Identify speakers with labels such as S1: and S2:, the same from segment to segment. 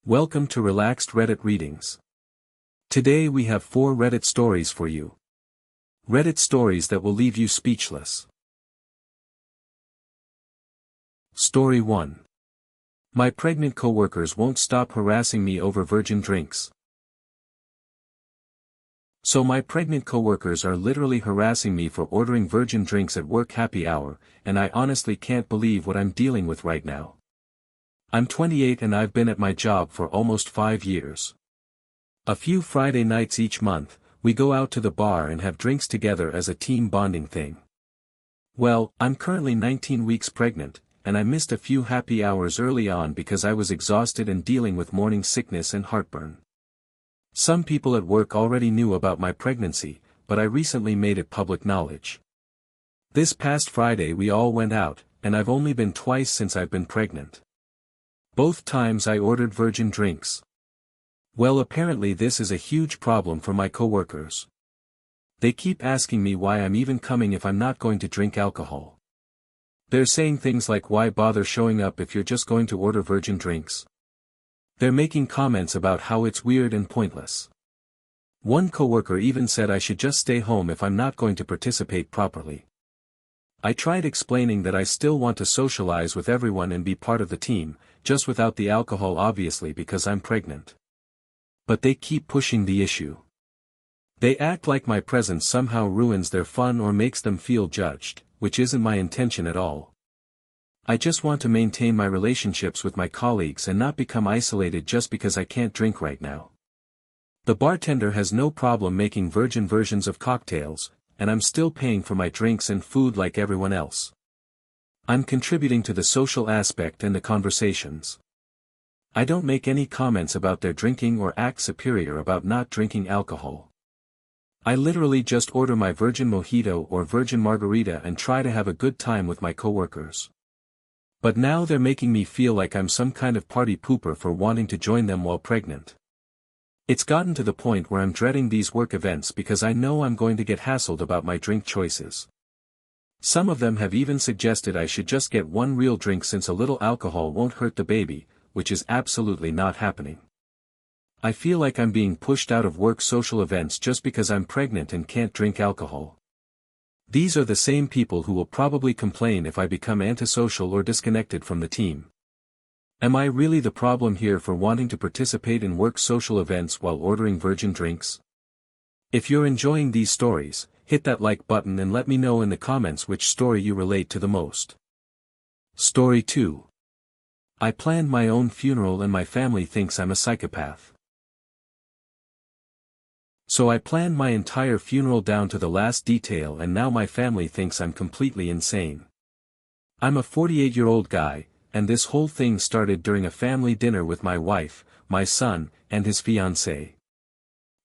S1: Welcome to Relaxed Reddit Readings. Today we have 4 Reddit stories for you. Reddit stories that will leave you speechless. Story 1. My pregnant coworkers won't stop harassing me over virgin drinks. So my pregnant coworkers are literally harassing me for ordering virgin drinks at work happy hour, and I honestly can't believe what I'm dealing with right now. I'm 28 and I've been at my job for almost 5 years. A few Friday nights each month, we go out to the bar and have drinks together as a team bonding thing. Well, I'm currently 19 weeks pregnant, and I missed a few happy hours early on because I was exhausted and dealing with morning sickness and heartburn. Some people at work already knew about my pregnancy, but I recently made it public knowledge. This past Friday we all went out, and I've only been twice since I've been pregnant. Both times I ordered virgin drinks. Well, apparently this is a huge problem for my coworkers. They keep asking me why I'm even coming if I'm not going to drink alcohol. They're saying things like, why bother showing up if you're just going to order virgin drinks? They're making comments about how it's weird and pointless. One coworker even said I should just stay home if I'm not going to participate properly. I tried explaining that I still want to socialize with everyone and be part of the team, just without the alcohol obviously because I'm pregnant. But they keep pushing the issue. They act like my presence somehow ruins their fun or makes them feel judged, which isn't my intention at all. I just want to maintain my relationships with my colleagues and not become isolated just because I can't drink right now. The bartender has no problem making virgin versions of cocktails, and I'm still paying for my drinks and food like everyone else. I'm contributing to the social aspect and the conversations. I don't make any comments about their drinking or act superior about not drinking alcohol. I literally just order my virgin mojito or virgin margarita and try to have a good time with my coworkers. But now they're making me feel like I'm some kind of party pooper for wanting to join them while pregnant. It's gotten to the point where I'm dreading these work events because I know I'm going to get hassled about my drink choices. Some of them have even suggested I should just get one real drink since a little alcohol won't hurt the baby, which is absolutely not happening. I feel like I'm being pushed out of work social events just because I'm pregnant and can't drink alcohol. These are the same people who will probably complain if I become antisocial or disconnected from the team. Am I really the problem here for wanting to participate in work social events while ordering virgin drinks? If you're enjoying these stories, hit that like button and let me know in the comments which story you relate to the most. Story 2. I planned my own funeral and my family thinks I'm a psychopath. So I planned my entire funeral down to the last detail and now my family thinks I'm completely insane. I'm a 48-year-old guy, and this whole thing started during a family dinner with my wife, my son, and his fiancée.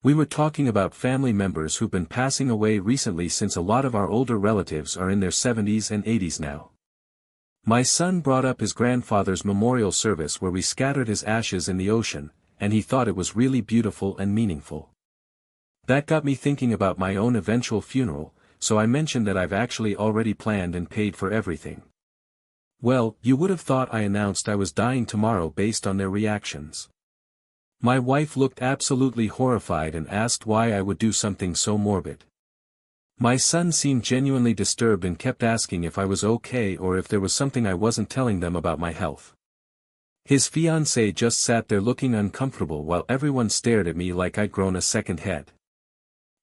S1: We were talking about family members who've been passing away recently since a lot of our older relatives are in their 70s and 80s now. My son brought up his grandfather's memorial service where we scattered his ashes in the ocean, and he thought it was really beautiful and meaningful. That got me thinking about my own eventual funeral, so I mentioned that I've actually already planned and paid for everything. Well, you would have thought I announced I was dying tomorrow based on their reactions. My wife looked absolutely horrified and asked why I would do something so morbid. My son seemed genuinely disturbed and kept asking if I was okay or if there was something I wasn't telling them about my health. His fiancée just sat there looking uncomfortable while everyone stared at me like I'd grown a second head.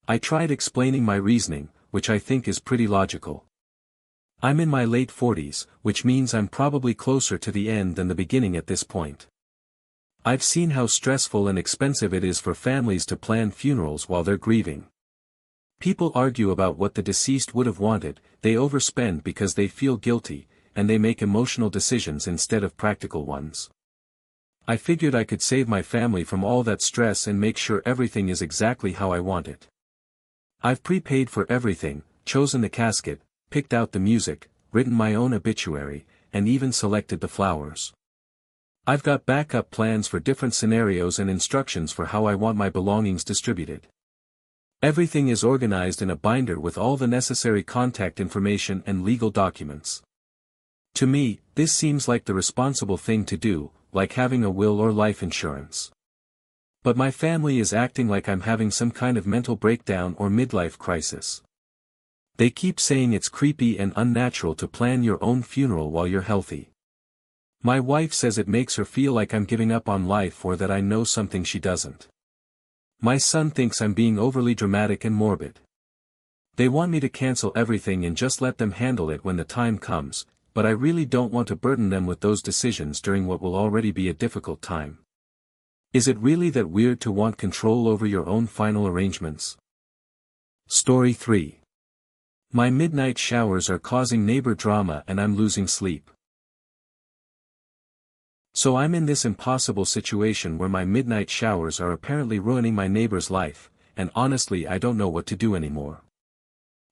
S1: I tried explaining my reasoning, which I think is pretty logical. I'm in my late 40s, which means I'm probably closer to the end than the beginning at this point. I've seen how stressful and expensive it is for families to plan funerals while they're grieving. People argue about what the deceased would have wanted, they overspend because they feel guilty, and they make emotional decisions instead of practical ones. I figured I could save my family from all that stress and make sure everything is exactly how I want it. I've prepaid for everything, chosen the casket, picked out the music, written my own obituary, and even selected the flowers. I've got backup plans for different scenarios and instructions for how I want my belongings distributed. Everything is organized in a binder with all the necessary contact information and legal documents. To me, this seems like the responsible thing to do, like having a will or life insurance. But my family is acting like I'm having some kind of mental breakdown or midlife crisis. They keep saying it's creepy and unnatural to plan your own funeral while you're healthy. My wife says it makes her feel like I'm giving up on life or that I know something she doesn't. My son thinks I'm being overly dramatic and morbid. They want me to cancel everything and just let them handle it when the time comes, but I really don't want to burden them with those decisions during what will already be a difficult time. Is it really that weird to want control over your own final arrangements? Story 3. My midnight showers are causing neighbor drama and I'm losing sleep. So I'm in this impossible situation where my midnight showers are apparently ruining my neighbor's life, and honestly I don't know what to do anymore.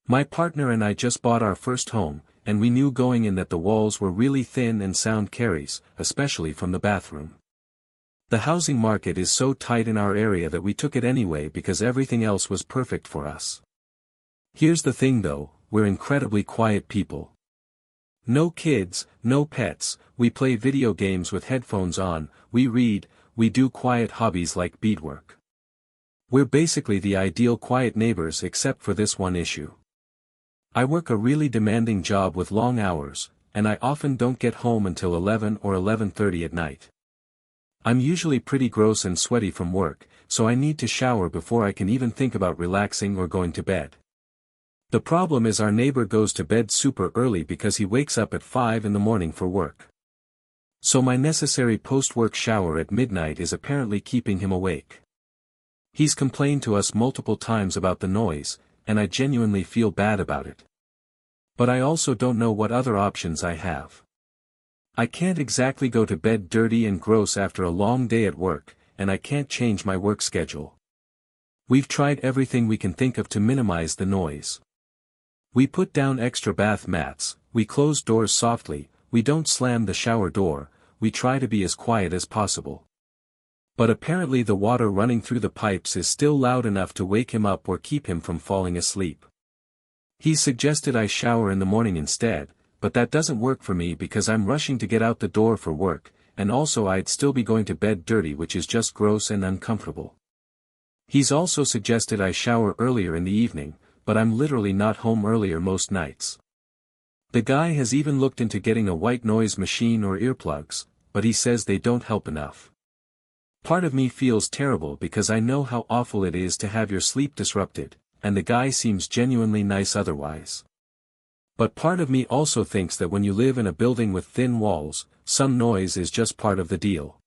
S1: My partner and I just bought our first home, and we knew going in that the walls were really thin and sound carries, especially from the bathroom. The housing market is so tight in our area that we took it anyway because everything else was perfect for us. Here's the thing though, we're incredibly quiet people. No kids, no pets, we play video games with headphones on, we read, we do quiet hobbies like beadwork. We're basically the ideal quiet neighbors except for this one issue. I work a really demanding job with long hours, and I often don't get home until 11 or 11:30 at night. I'm usually pretty gross and sweaty from work, so I need to shower before I can even think about relaxing or going to bed. The problem is our neighbor goes to bed super early because he wakes up at 5 in the morning for work. So my necessary post-work shower at midnight is apparently keeping him awake. He's complained to us multiple times about the noise, and I genuinely feel bad about it. But I also don't know what other options I have. I can't exactly go to bed dirty and gross after a long day at work, and I can't change my work schedule. We've tried everything we can think of to minimize the noise. We put down extra bath mats, we close doors softly, we don't slam the shower door, we try to be as quiet as possible. But apparently the water running through the pipes is still loud enough to wake him up or keep him from falling asleep. He suggested I shower in the morning instead, but that doesn't work for me because I'm rushing to get out the door for work, and also I'd still be going to bed dirty, which is just gross and uncomfortable. He's also suggested I shower earlier in the evening, but I'm literally not home earlier most nights. The guy has even looked into getting a white noise machine or earplugs, but he says they don't help enough. Part of me feels terrible because I know how awful it is to have your sleep disrupted, and the guy seems genuinely nice otherwise. But part of me also thinks that when you live in a building with thin walls, some noise is just part of the deal.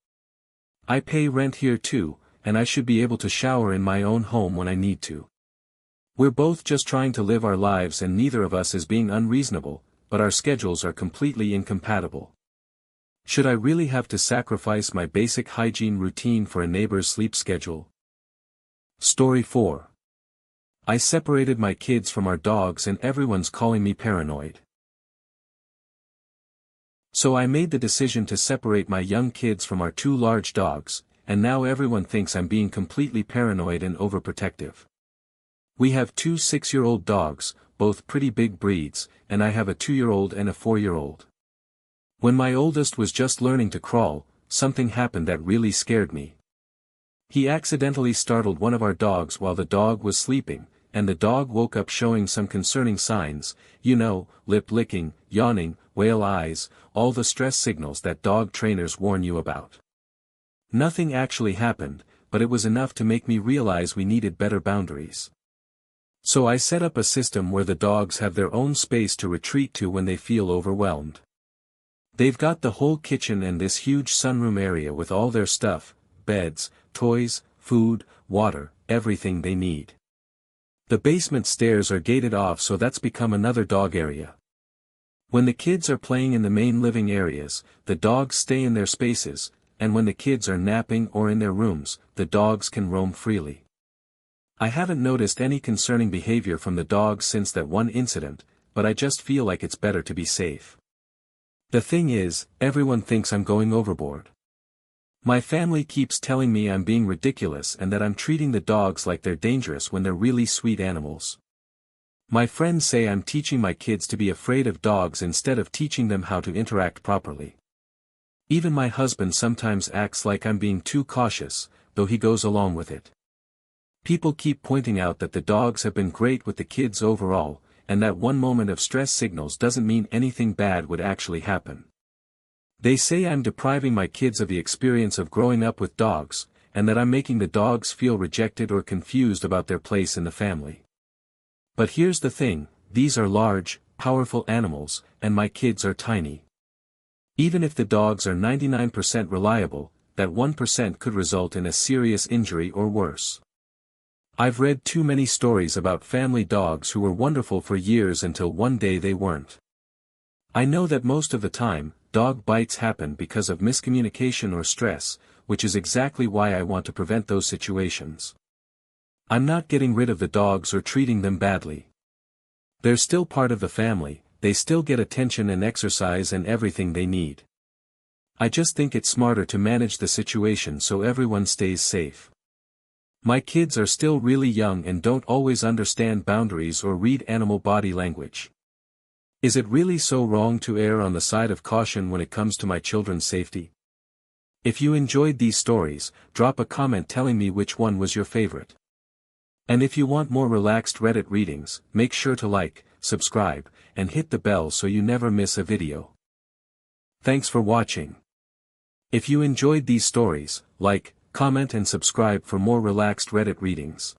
S1: I pay rent here too, and I should be able to shower in my own home when I need to. We're both just trying to live our lives and neither of us is being unreasonable, but our schedules are completely incompatible. Should I really have to sacrifice my basic hygiene routine for a neighbor's sleep schedule? Story 4. I separated my kids from our dogs and everyone's calling me paranoid. So I made the decision to separate my young kids from our 2 large dogs, and now everyone thinks I'm being completely paranoid and overprotective. We have 2 6-year-old dogs, both pretty big breeds, and I have a 2-year-old and a 4-year-old. When my oldest was just learning to crawl, something happened that really scared me. He accidentally startled one of our dogs while the dog was sleeping, and the dog woke up showing some concerning signs, lip licking, yawning, whale eyes, all the stress signals that dog trainers warn you about. Nothing actually happened, but it was enough to make me realize we needed better boundaries. So I set up a system where the dogs have their own space to retreat to when they feel overwhelmed. They've got the whole kitchen and this huge sunroom area with all their stuff, beds, toys, food, water, everything they need. The basement stairs are gated off, so that's become another dog area. When the kids are playing in the main living areas, the dogs stay in their spaces, and when the kids are napping or in their rooms, the dogs can roam freely. I haven't noticed any concerning behavior from the dogs since that one incident, but I just feel like it's better to be safe. The thing is, everyone thinks I'm going overboard. My family keeps telling me I'm being ridiculous and that I'm treating the dogs like they're dangerous when they're really sweet animals. My friends say I'm teaching my kids to be afraid of dogs instead of teaching them how to interact properly. Even my husband sometimes acts like I'm being too cautious, though he goes along with it. People keep pointing out that the dogs have been great with the kids overall, and that one moment of stress signals doesn't mean anything bad would actually happen. They say I'm depriving my kids of the experience of growing up with dogs, and that I'm making the dogs feel rejected or confused about their place in the family. But here's the thing, these are large, powerful animals, and my kids are tiny. Even if the dogs are 99% reliable, that 1% could result in a serious injury or worse. I've read too many stories about family dogs who were wonderful for years until one day they weren't. I know that most of the time, dog bites happen because of miscommunication or stress, which is exactly why I want to prevent those situations. I'm not getting rid of the dogs or treating them badly. They're still part of the family, they still get attention and exercise and everything they need. I just think it's smarter to manage the situation so everyone stays safe. My kids are still really young and don't always understand boundaries or read animal body language. Is it really so wrong to err on the side of caution when it comes to my children's safety? If you enjoyed these stories, drop a comment telling me which one was your favorite. And if you want more relaxed Reddit readings, make sure to like, subscribe, and hit the bell so you never miss a video. Thanks for watching. If you enjoyed these stories, like, comment and subscribe for more relaxed Reddit readings.